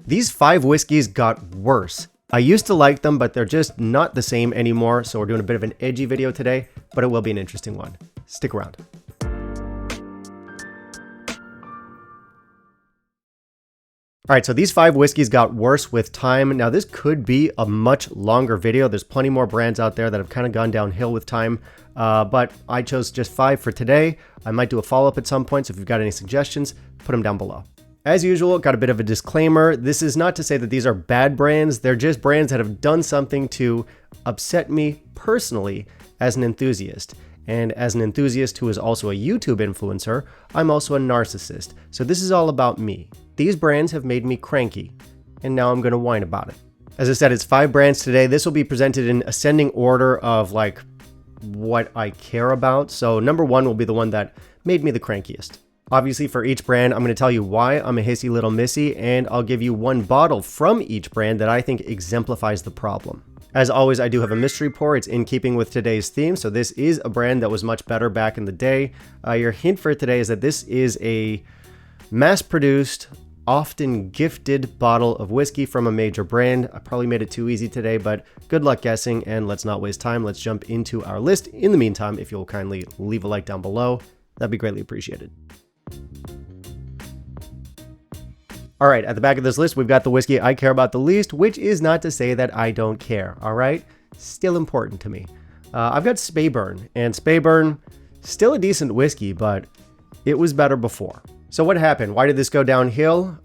These 5 whiskeys got worse. I used to like them, but they're just not the same anymore, so we're doing a bit of an edgy video today, but it will be an interesting one. Stick around. All right, so these 5 whiskeys got worse with time. Now, this could be a much longer video. There's plenty more brands out there that have kind of gone downhill with time, but I chose just 5 for today. I might do a follow-up at some point, so if you've got any suggestions, put them down below. As usual, got a bit of a disclaimer. This is not to say that these are bad brands. They're just brands that have done something to upset me personally as an enthusiast. And as an enthusiast who is also a YouTube influencer, I'm also a narcissist. So this is all about me. These brands have made me cranky, and now I'm going to whine about it. As I said, it's 5 brands today. This will be presented in ascending order of like what I care about. So number 1 will be the one that made me the crankiest. Obviously, for each brand, I'm going to tell you why I'm a hissy little missy, and I'll give you 1 bottle from each brand that I think exemplifies the problem. As always, I do have a mystery pour. It's in keeping with today's theme, so this is a brand that was much better back in the day. Your hint for today is that this is a mass-produced, often gifted bottle of whiskey from a major brand. I probably made it too easy today, but good luck guessing, and let's not waste time. Let's jump into our list. In the meantime, if you'll kindly leave a like down below, that'd be greatly appreciated. All right, at the back of this list, we've got the whiskey I care about the least, which is not to say that I don't care, all right? Still important to me. I've got Speyburn, and Speyburn, still a decent whiskey, but it was better before. So what happened? Why did this go downhill?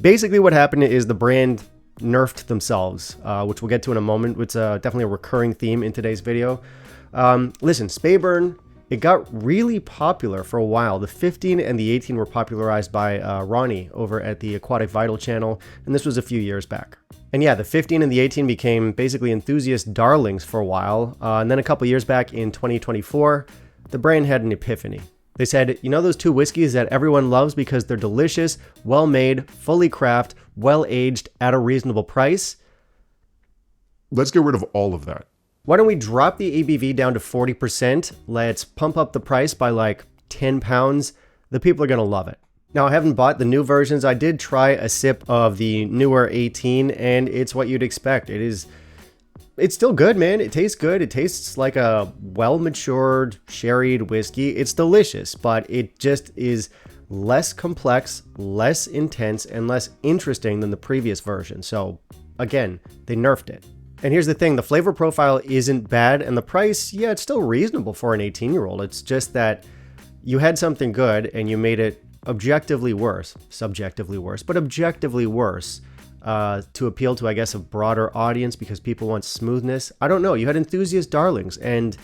Basically what happened is the brand nerfed themselves, which we'll get to in a moment. It's definitely a recurring theme in today's video. Listen, Speyburn, it got really popular for a while. The 15 and the 18 were popularized by Ronnie over at the Aquatic Vital channel, and this was a few years back. And yeah, the 15 and the 18 became basically enthusiast darlings for a while, and then a couple years back in 2024, the brand had an epiphany. They said, you know those 2 whiskeys that everyone loves because they're delicious, well-made, fully crafted, well-aged, at a reasonable price? Let's get rid of all of that. Why don't we drop the ABV down to 40%? Let's pump up the price by like 10 pounds. The people are going to love it. Now, I haven't bought the new versions. I did try a sip of the newer 18, and it's what you'd expect. It's still good, man. It tastes good. It tastes like a well-matured, sherried whiskey. It's delicious, but it just is less complex, less intense, and less interesting than the previous version. So, again, they nerfed it. And here's the thing, the flavor profile isn't bad, and the price, yeah, it's still reasonable for an 18-year-old. It's just that you had something good and you made it objectively worse, subjectively worse, but objectively worse to appeal to, I guess, a broader audience because people want smoothness. I don't know. You had enthusiast darlings, and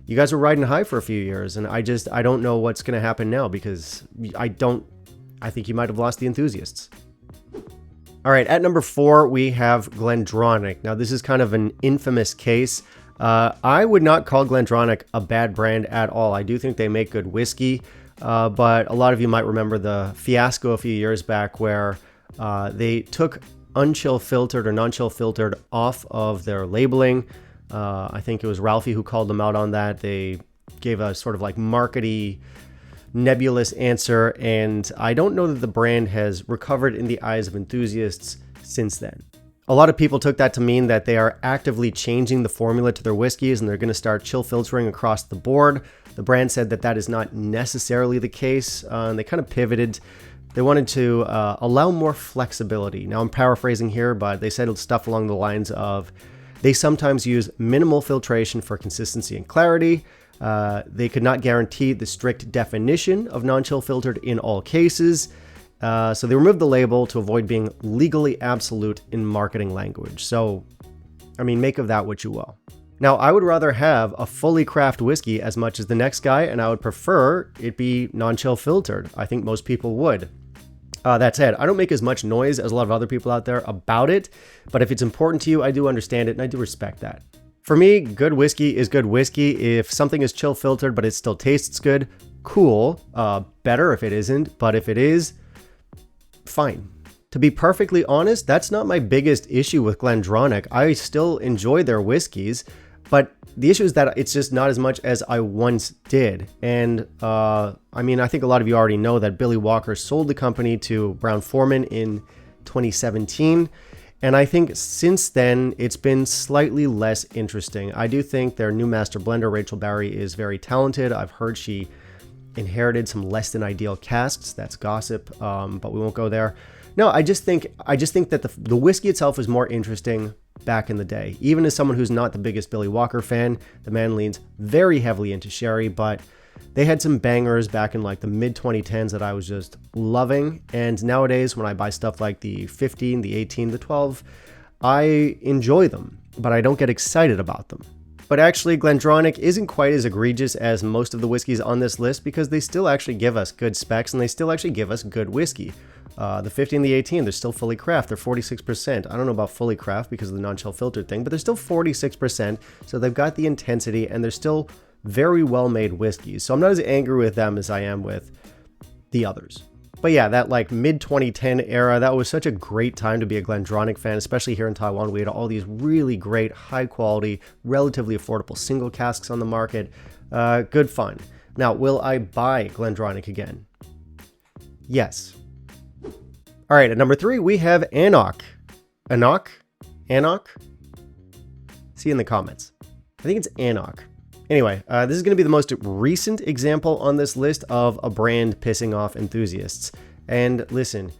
you guys were riding high for a few years, and I don't know what's going to happen now because I think you might have lost the enthusiasts. All right, at number 4, we have Glendronach. Now, this is kind of an infamous case. I would not call Glendronach a bad brand at all. I do think they make good whiskey, but a lot of you might remember the fiasco a few years back where they took unchill filtered or non-chill filtered off of their labeling. I think it was Ralphie who called them out on that. They gave a sort of like markety, nebulous answer, and I don't know that the brand has recovered in the eyes of enthusiasts since then. A lot of people took that to mean that they are actively changing the formula to their whiskeys and they're going to start chill filtering across the board. The brand said that that is not necessarily the case, and they kind of pivoted. They wanted to allow more flexibility. Now I'm paraphrasing here, but they said stuff along the lines of they sometimes use minimal filtration for consistency and clarity. They could not guarantee the strict definition of non-chill filtered in all cases. So they removed the label to avoid being legally absolute in marketing language. So, I mean, make of that what you will. Now, I would rather have a fully crafted whiskey as much as the next guy, and I would prefer it be non-chill filtered. I think most people would. That said, I don't make as much noise as a lot of other people out there about it, but if it's important to you, I do understand it, and I do respect that. For me, good whiskey is good whiskey. If something is chill filtered, but it still tastes good, cool. Better if it isn't, but if it is, fine. To be perfectly honest, that's not my biggest issue with Glendronach. I still enjoy their whiskeys, but the issue is that it's just not as much as I once did. And I mean, I think a lot of you already know that Billy Walker sold the company to Brown-Forman in 2017. And I think since then, it's been slightly less interesting. I do think their new master blender, Rachel Barry, is very talented. I've heard she inherited some less than ideal casks. That's gossip, but we won't go there. No, I just think that the whiskey itself is more interesting back in the day. Even as someone who's not the biggest Billy Walker fan, the man leans very heavily into sherry, but they had some bangers back in like the mid 2010s that I was just loving. And nowadays, when I buy stuff like the 15, the 18, the 12, I enjoy them, but I don't get excited about them. But actually, Glendronach isn't quite as egregious as most of the whiskeys on this list because they still actually give us good specs and they still actually give us good whiskey. The 15, the 18, they're still fully craft. They're 46%. I don't know about fully craft because of the non-chill filtered thing, but they're still 46%. So they've got the intensity and they're still very well-made whiskeys. So I'm not as angry with them as I am with the others. But yeah, that like mid 2010 era, that was such a great time to be a Glendronach fan, especially here in Taiwan. We had all these really great, high quality, relatively affordable single casks on the market. Good fun. Now, will I buy Glendronach again? Yes. All right, at number 3, we have AnCnoc. AnCnoc? See in the comments. I think it's AnCnoc. Anyway, this is going to be the most recent example on this list of a brand pissing off enthusiasts. And listen,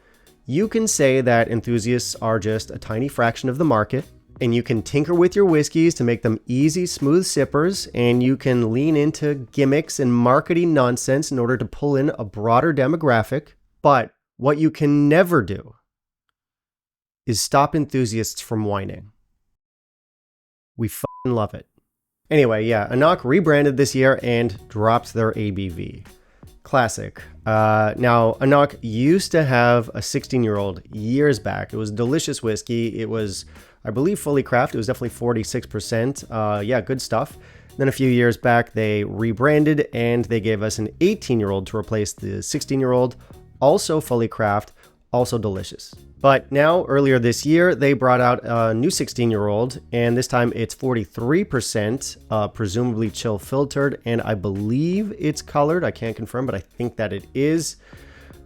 you can say that enthusiasts are just a tiny fraction of the market, and you can tinker with your whiskeys to make them easy, smooth sippers, and you can lean into gimmicks and marketing nonsense in order to pull in a broader demographic. But what you can never do is stop enthusiasts from whining. We f***ing love it. Anyway, yeah, AnCnoc rebranded this year and dropped their ABV. Classic. Now, AnCnoc used to have a 16-year-old years back. It was delicious whiskey. It was, I believe, fully crafted. It was definitely 46%. Yeah, good stuff. Then a few years back, they rebranded and they gave us an 18-year-old to replace the 16-year-old. Also fully craft, also delicious. But now, earlier this year, they brought out a new 16-year-old, and this time it's 43%, presumably chill filtered, and I believe it's colored. I can't confirm, but I think that it is.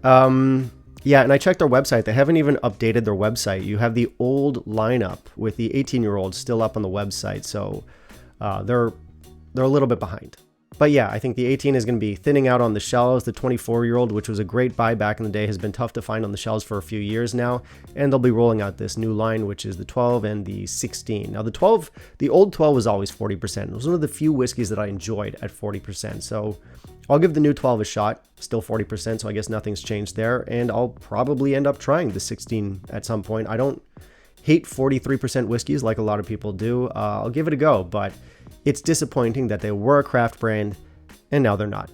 Yeah, and I checked their website. They haven't even updated their website. You have the old lineup with the 18-year-old still up on the website, so they're a little bit behind. But yeah, I think the 18 is going to be thinning out on the shelves. The 24-year-old, which was a great buy back in the day, has been tough to find on the shelves for a few years now. And they'll be rolling out this new line, which is the 12 and the 16. Now, the old 12 was always 40%. It was one of the few whiskeys that I enjoyed at 40%. So I'll give the new 12 a shot. Still 40%, so I guess nothing's changed there. And I'll probably end up trying the 16 at some point. I don't hate 43% whiskeys like a lot of people do. I'll give it a go, but it's disappointing that they were a craft brand and now they're not.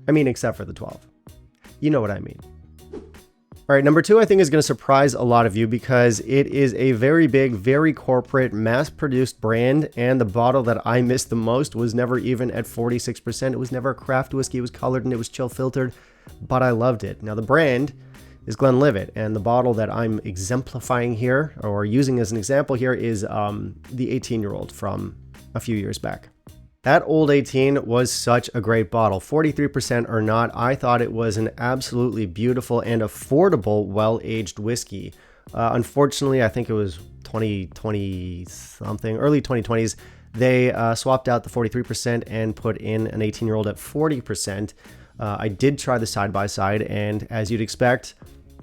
I mean, except for the 12. You know what I mean. All right, number 2, I think is going to surprise a lot of you because it is a very big, very corporate, mass-produced brand, and the bottle that I missed the most was never even at 46%. It was never a craft whiskey. It was colored and it was chill filtered, but I loved it. Now, the brand is Glenlivet, and the bottle that I'm exemplifying here, or using as an example here, is the 18-year-old from a few years back. That old 18 was such a great bottle. 43% or not, I thought it was an absolutely beautiful and affordable, well-aged whiskey. Unfortunately, I think it was 2020 something, early 2020s, they swapped out the 43% and put in an 18-year-old at 40%. I did try the side-by-side, and as you'd expect,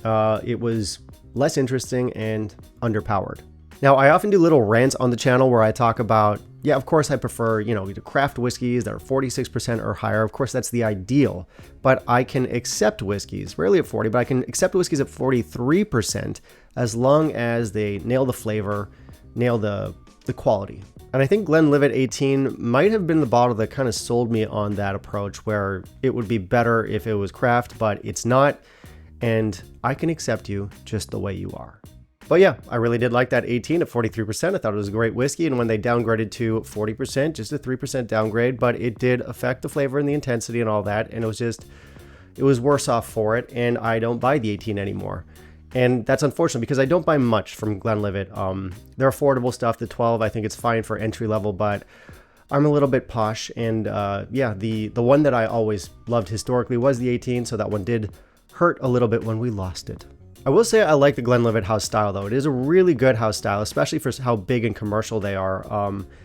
it was less interesting and underpowered. Now, I often do little rants on the channel where I talk about, yeah, of course I prefer, either craft whiskeys that are 46% or higher. Of course, that's the ideal, but I can accept whiskeys, rarely at 40, but I can accept whiskeys at 43% as long as they nail the flavor, nail the quality. And I think Glenlivet 18 might have been the bottle that kind of sold me on that approach, where it would be better if it was craft, but it's not, and I can accept you just the way you are. But yeah, I really did like that 18 at 43%. I thought it was a great whiskey, and when they downgraded to 40%, just a 3% downgrade, but it did affect the flavor and the intensity and all that, and it was worse off for it, and I don't buy the 18 anymore. And that's unfortunate because I don't buy much from Glenlivet. They're affordable stuff. The 12, I think it's fine for entry level, but I'm a little bit posh, and yeah, the one that I always loved historically was the 18, so that one did hurt a little bit when we lost it. I will say I like the Glenlivet house style though. It is a really good house style, especially for how big and commercial they are.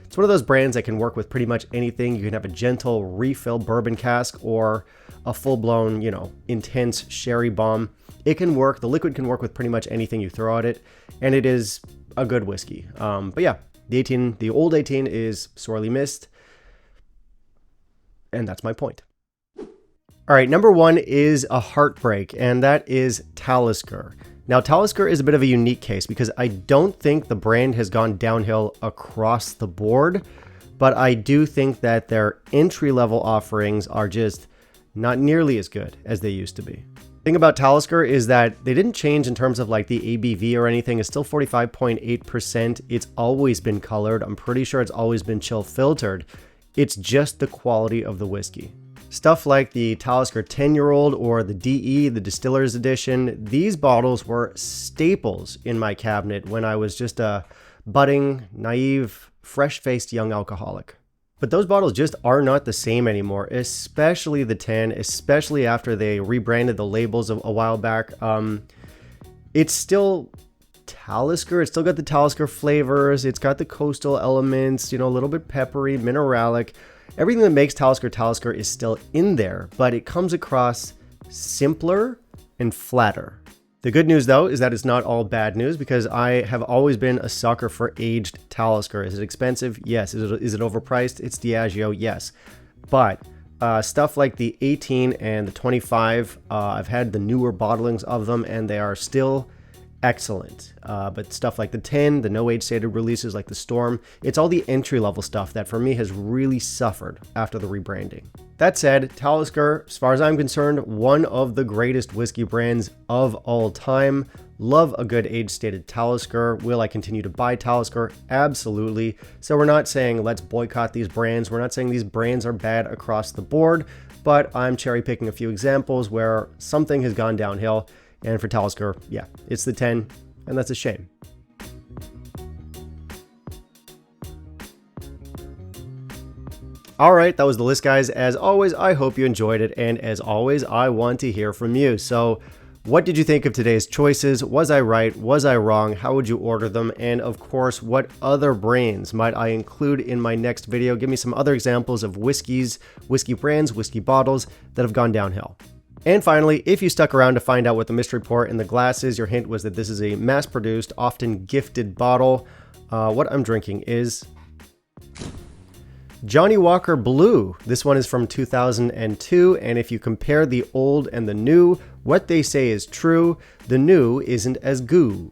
It's one of those brands that can work with pretty much anything. You can have a gentle refill bourbon cask or a full-blown, you know, intense sherry bomb. It can work. The liquid can work with pretty much anything you throw at it, and it is a good whiskey. But yeah, the old 18 is sorely missed, and that's my point. All right, number one is a heartbreak, and that is Talisker. Now, Talisker is a bit of a unique case because I don't think the brand has gone downhill across the board, but I do think that their entry-level offerings are just not nearly as good as they used to be. The thing about Talisker is that they didn't change in terms of like the ABV or anything. It's still 45.8%. It's always been colored. I'm pretty sure it's always been chill filtered. It's just the quality of the whiskey. Stuff like the Talisker 10-year-old or the DE, the Distiller's Edition, these bottles were staples in my cabinet when I was just a budding, naive, fresh-faced young alcoholic. But those bottles just are not the same anymore, especially the 10, especially after they rebranded the labels a while back. It's still Talisker. It's still got the Talisker flavors. It's got the coastal elements, you know, a little bit peppery, mineralic. Everything that makes Talisker Talisker is still in there, but it comes across simpler and flatter. The good news, though, is that it's not all bad news because I have always been a sucker for aged Talisker. Is it expensive? Yes. Is it overpriced? It's Diageo? Yes. But stuff like the 18 and the 25, I've had the newer bottlings of them, and they are still excellent. But stuff like the 10, the no age stated releases like the Storm, it's all the entry level stuff that for me has really suffered after the rebranding. That said, Talisker, as far as I'm concerned, one of the greatest whiskey brands of all time. Love a good age stated Talisker. Will I continue to buy Talisker? Absolutely. So we're not saying let's boycott these brands. We're not saying these brands are bad across the board, but I'm cherry picking a few examples where something has gone downhill. And for Talisker, yeah, it's the 10, and that's a shame. All right, that was the list, guys. As always, I hope you enjoyed it, and as always, I want to hear from you. So what did you think of today's choices? Was I right? Was I wrong? How would you order them? And of course, what other brands might I include in my next video? Give me some other examples of whiskeys, whiskey brands, whiskey bottles that have gone downhill. And finally, if you stuck around to find out what the mystery pour in the glass is, your hint was that this is a mass-produced, often gifted bottle. What I'm drinking is Johnnie Walker Blue. This one is from 2002, and if you compare the old and the new, what they say is true. The new isn't as good.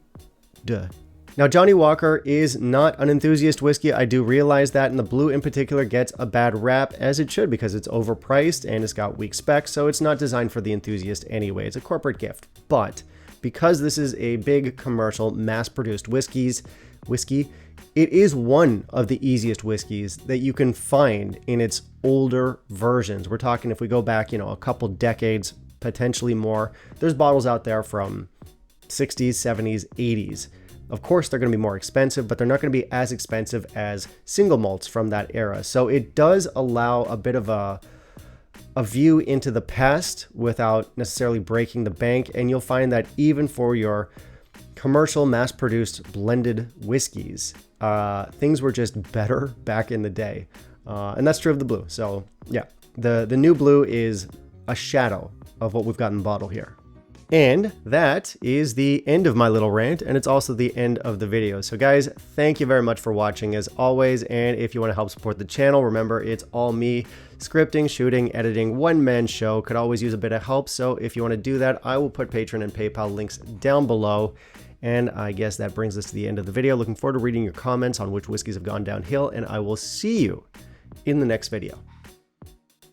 Now, Johnnie Walker is not an enthusiast whiskey. I do realize that, and the blue in particular gets a bad rap, as it should, because it's overpriced and it's got weak specs, so it's not designed for the enthusiast anyway. It's a corporate gift. But because this is a big commercial, mass-produced whiskey, it is one of the easiest whiskeys that you can find in its older versions. We're talking if we go back, a couple decades, potentially more. There's bottles out there from 60s, 70s, 80s. Of course, they're going to be more expensive, but they're not going to be as expensive as single malts from that era. So it does allow a bit of a view into the past without necessarily breaking the bank. And you'll find that even for your commercial, mass-produced, blended whiskeys, things were just better back in the day. And that's true of the blue. So yeah, the new blue is a shadow of what we've got in the bottle here. And that is the end of my little rant, and it's also the end of the video. So guys, thank you very much for watching as always, and if you want to help support the channel, remember it's all me. Scripting, shooting, editing, one-man show. Could always use a bit of help, so if you want to do that, I will put Patreon and PayPal links down below. And I guess that brings us to the end of the video. Looking forward to reading your comments on which whiskeys have gone downhill, and I will see you in the next video.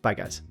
Bye guys.